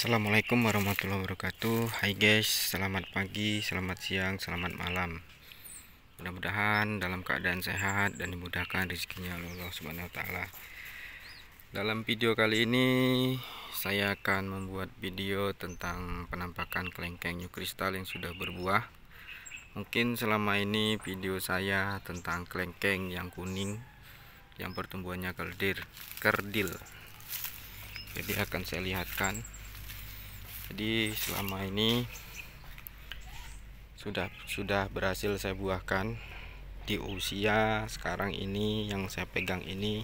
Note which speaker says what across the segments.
Speaker 1: Assalamualaikum warahmatullahi wabarakatuh. Hai guys, selamat pagi, selamat siang, selamat malam. Mudah-mudahan dalam keadaan sehat dan dimudahkan rezekinya oleh Allah Subhanahu wa taala. Dalam video kali ini saya akan membuat video tentang penampakan kelengkeng new crystal yang sudah berbuah. Mungkin selama ini video saya tentang kelengkeng yang kuning yang pertumbuhannya kerdil. Jadi akan saya lihatkan. Jadi selama ini sudah berhasil saya buahkan di usia sekarang ini yang saya pegang ini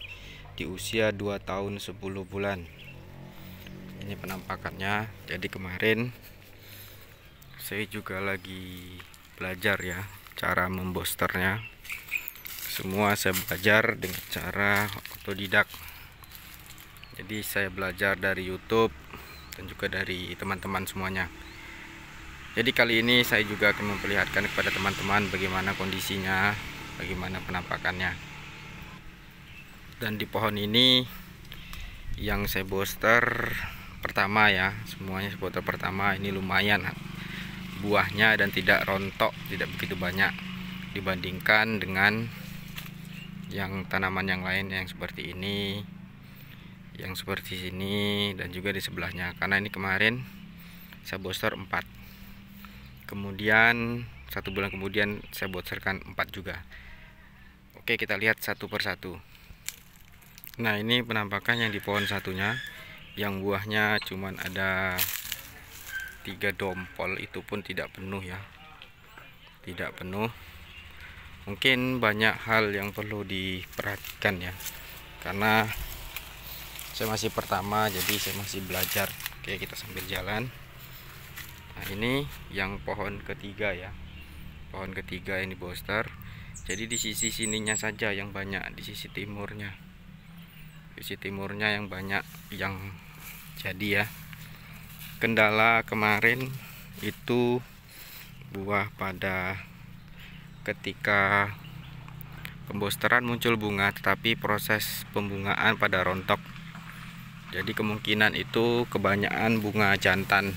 Speaker 1: di usia 2 tahun 10 bulan. Ini penampakannya. Jadi kemarin saya juga lagi belajar ya cara membosternya. Semua saya belajar dengan cara otodidak. Jadi saya belajar dari YouTube dan juga dari teman-teman semuanya. Jadi kali ini saya juga akan memperlihatkan kepada teman-teman bagaimana kondisinya, bagaimana penampakannya. Dan di pohon ini yang saya booster pertama ya, semuanya booster pertama ini lumayan buahnya dan tidak rontok, tidak begitu banyak dibandingkan dengan yang tanaman yang lain yang seperti ini, yang seperti sini, dan juga di sebelahnya. Karena ini kemarin saya booster 4, kemudian 1 bulan kemudian saya boosterkan 4 juga. Oke, kita lihat satu persatu. Nah, ini penampakan yang di pohon satunya, yang buahnya cuman ada 3 dompol, itu pun tidak penuh ya, tidak penuh. Mungkin banyak hal yang perlu diperhatikan ya, karena saya masih pertama, jadi saya masih belajar. Oke, kita sambil jalan. Nah, ini yang pohon ketiga ya, pohon ketiga ini booster. Jadi di sisi sininya saja yang banyak, di sisi timurnya, yang banyak yang jadi ya. Kendala kemarin itu buah pada ketika pemboosteran muncul bunga, tetapi proses pembungaan pada rontok. Jadi kemungkinan itu kebanyakan bunga jantan.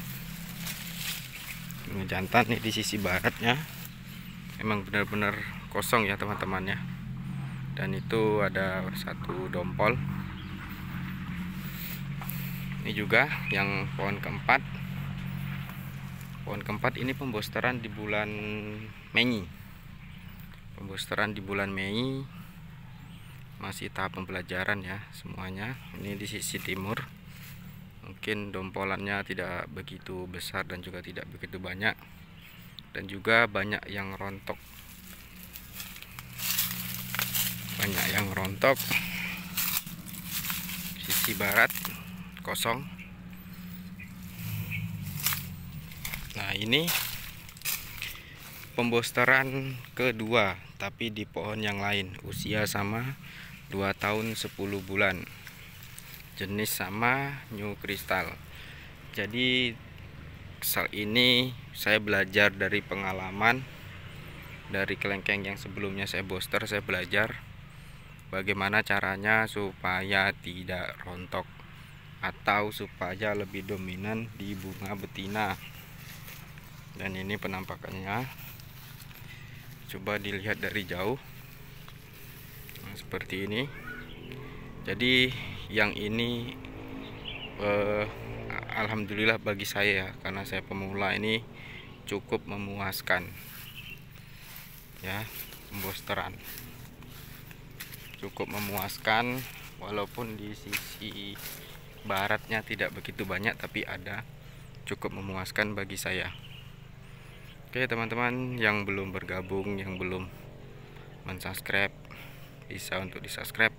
Speaker 1: Bunga jantan nih di sisi baratnya emang benar-benar kosong ya teman-teman ya. Dan itu ada 1 dompol. Ini juga yang pohon keempat. Pohon keempat ini pemboosteran di bulan Mei. Pemboosteran di bulan Mei. Masih tahap pembelajaran ya semuanya. Ini di sisi timur, mungkin dompolannya tidak begitu besar dan juga tidak begitu banyak, dan juga banyak yang rontok, sisi barat kosong. Nah, ini pemboosteran kedua tapi di pohon yang lain, usia sama 2 tahun 10 bulan, jenis sama new crystal. Jadi saat ini saya belajar dari pengalaman dari kelengkeng yang sebelumnya saya booster. Saya belajar bagaimana caranya supaya tidak rontok atau supaya lebih dominan di bunga betina. Dan ini penampakannya, coba dilihat dari jauh. Nah, seperti ini. Jadi yang ini alhamdulillah bagi saya, karena saya pemula, ini cukup memuaskan ya. Pemboosteran cukup memuaskan, walaupun di sisi baratnya tidak begitu banyak, tapi ada, cukup memuaskan bagi saya. Oke teman-teman yang belum bergabung, yang belum mensubscribe, bisa untuk di-subscribe,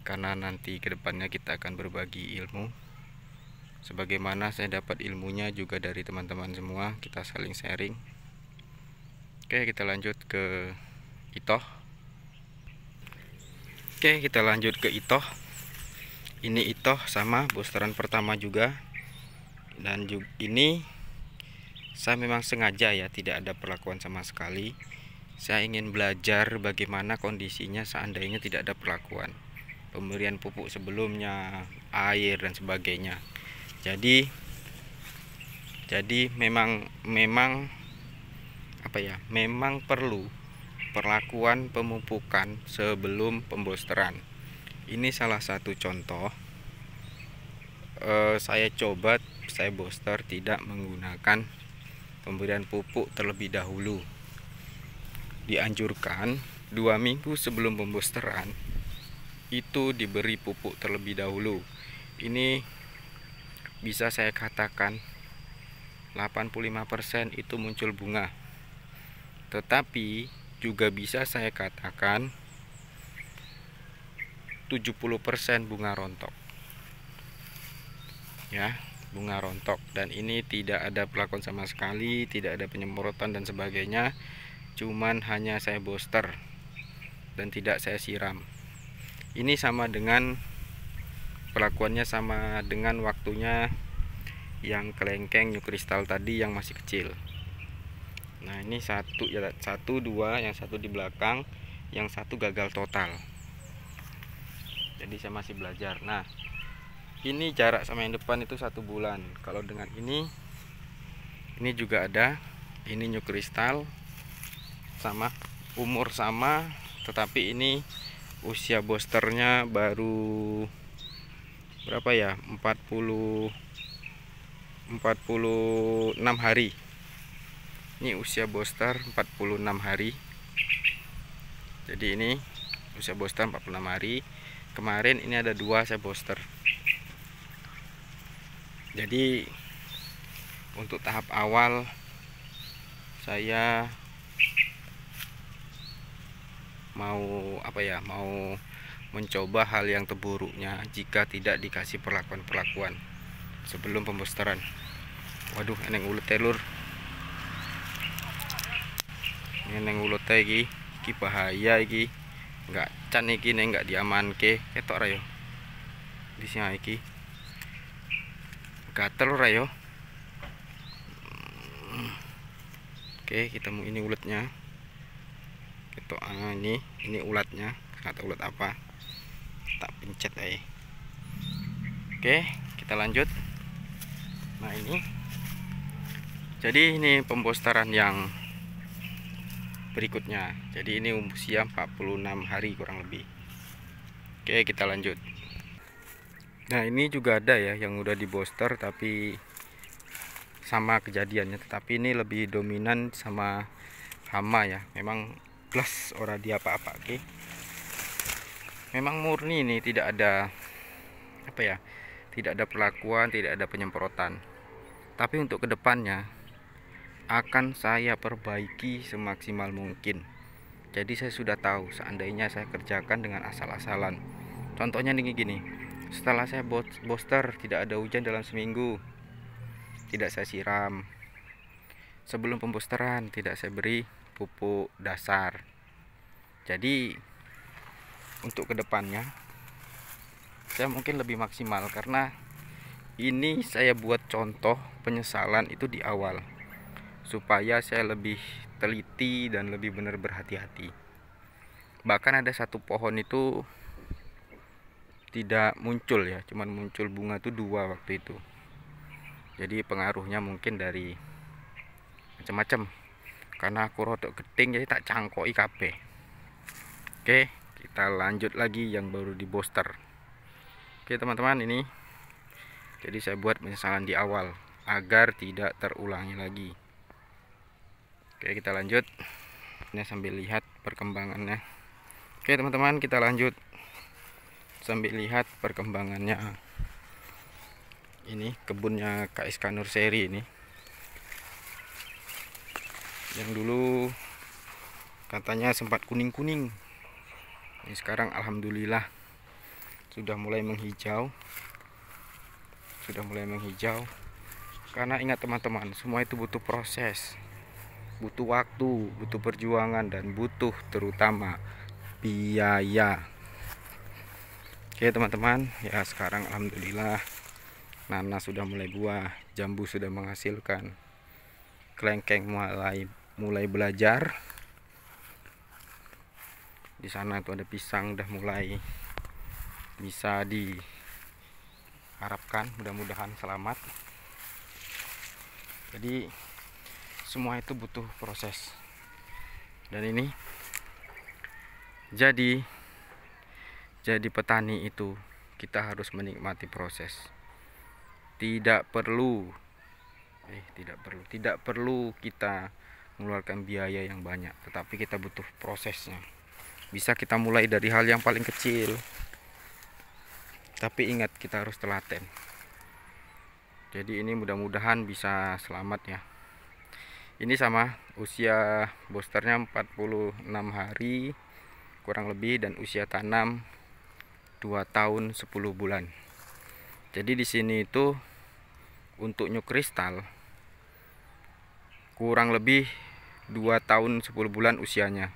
Speaker 1: karena nanti kedepannya kita akan berbagi ilmu. Sebagaimana saya dapat ilmunya juga dari teman-teman semua, kita saling sharing. Oke, kita lanjut ke itoh. Oke, kita lanjut ke itoh. Ini itoh sama boosteran pertama juga. Dan juga ini saya memang sengaja ya, tidak ada perlakuan sama sekali. Saya ingin belajar bagaimana kondisinya seandainya tidak ada perlakuan, pemberian pupuk sebelumnya, air dan sebagainya. Jadi memang apa ya, memang perlu perlakuan pemupukan sebelum pembosteran. Ini salah satu contoh. Saya booster tidak menggunakan pemberian pupuk terlebih dahulu. Dianjurkan 2 minggu sebelum pembosteran itu diberi pupuk terlebih dahulu. Ini bisa saya katakan 85% itu muncul bunga. Tetapi juga bisa saya katakan 70% bunga rontok. Ya, bunga rontok, dan ini tidak ada pelakon sama sekali, tidak ada penyemprotan dan sebagainya, cuman hanya saya booster dan tidak saya siram. Ini sama dengan perlakuannya, sama dengan waktunya yang kelengkeng new kristal tadi yang masih kecil. Nah, ini satu dua, yang satu di belakang, yang satu gagal total. Jadi saya masih belajar. Nah, ini jarak sama yang depan itu 1 bulan. Kalau dengan ini juga ada, ini new kristal, sama umur sama, tetapi ini usia boosternya baru berapa ya, 46 hari. Ini usia booster 46 hari. Jadi ini usia booster 46 hari. Kemarin ini ada 2 saya booster. Jadi untuk tahap awal saya mau mau mencoba hal yang terburuknya jika tidak dikasih perlakuan sebelum pembosteran. Waduh, eneng ulet telur. Eneng ulet iki bahaya iki. Enggak can iki nek enggak diamanke, ketok ra yo. Di sini iki. Gatel ora yo. Oke, kita mau ini uletnya. Ketok ini ulatnya, kata ulat apa? Tak pencet aja. Oke, kita lanjut. Nah, ini. Jadi ini pembosteran yang berikutnya. Jadi ini usia 46 hari kurang lebih. Oke, kita lanjut. Nah, ini juga ada ya yang udah di booster tapi sama kejadiannya, tetapi ini lebih dominan sama hama ya. Memang plus ora dia apa-apa. Oke. Memang murni ini, tidak ada apa ya? Tidak ada perlakuan, tidak ada penyemprotan. Tapi untuk kedepannya akan saya perbaiki semaksimal mungkin. Jadi saya sudah tahu seandainya saya kerjakan dengan asal-asalan. Contohnya nih gini. Setelah saya booster tidak ada hujan dalam seminggu, tidak saya siram. Sebelum pembosteran tidak saya beri pupuk dasar. Jadi untuk kedepannya saya mungkin lebih maksimal, karena ini saya buat contoh penyesalan itu di awal, supaya saya lebih teliti dan lebih benar berhati-hati. Bahkan ada satu pohon itu tidak muncul ya, cuman muncul bunga tuh 2 waktu itu. Jadi pengaruhnya mungkin dari macam-macam, karena aku rodok geding jadi tak cangkoki kabeh. Oke, kita lanjut lagi yang baru di booster. Oke teman-teman, ini jadi saya buat penyesalan di awal agar tidak terulangi lagi. Oke, kita lanjut. Ini sambil lihat perkembangannya. Oke teman-teman, kita lanjut sambil lihat perkembangannya. Ini kebunnya KSK Nurseri ini, yang dulu katanya sempat kuning-kuning. Ini sekarang alhamdulillah sudah mulai menghijau. Karena ingat teman-teman, semua itu butuh proses, butuh waktu, butuh perjuangan, dan butuh terutama biaya. Oke teman-teman, ya sekarang alhamdulillah nanas sudah mulai buah, jambu sudah menghasilkan, kelengkeng mulai belajar. Di sana tuh ada pisang udah mulai bisa harapkan mudah-mudahan selamat. Jadi semua itu butuh proses, dan ini jadi petani itu kita harus menikmati proses. Tidak perlu kita mengeluarkan biaya yang banyak, tetapi kita butuh prosesnya. Bisa kita mulai dari hal yang paling kecil, tapi ingat kita harus telaten. Jadi ini mudah-mudahan bisa selamat ya. Ini sama, usia boosternya 46 hari kurang lebih, dan usia tanam 2 tahun 10 bulan. Jadi di sini itu untuk new kristal kurang lebih 2 tahun 10 bulan usianya.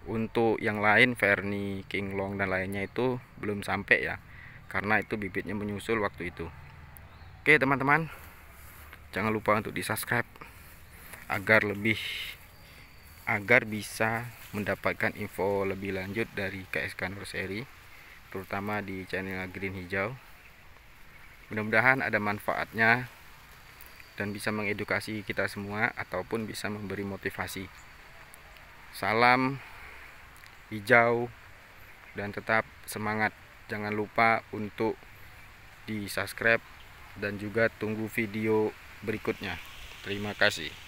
Speaker 1: Untuk yang lain Verni, King Long dan lainnya itu belum sampai ya, karena itu bibitnya menyusul waktu itu. Oke teman-teman, jangan lupa untuk di subscribe agar bisa mendapatkan info lebih lanjut dari KSK Nursery, terutama di channel Green Hijau. Mudah-mudahan ada manfaatnya dan bisa mengedukasi kita semua ataupun bisa memberi motivasi. Salam hijau dan tetap semangat. Jangan lupa untuk di subscribe dan juga tunggu video berikutnya. Terima kasih.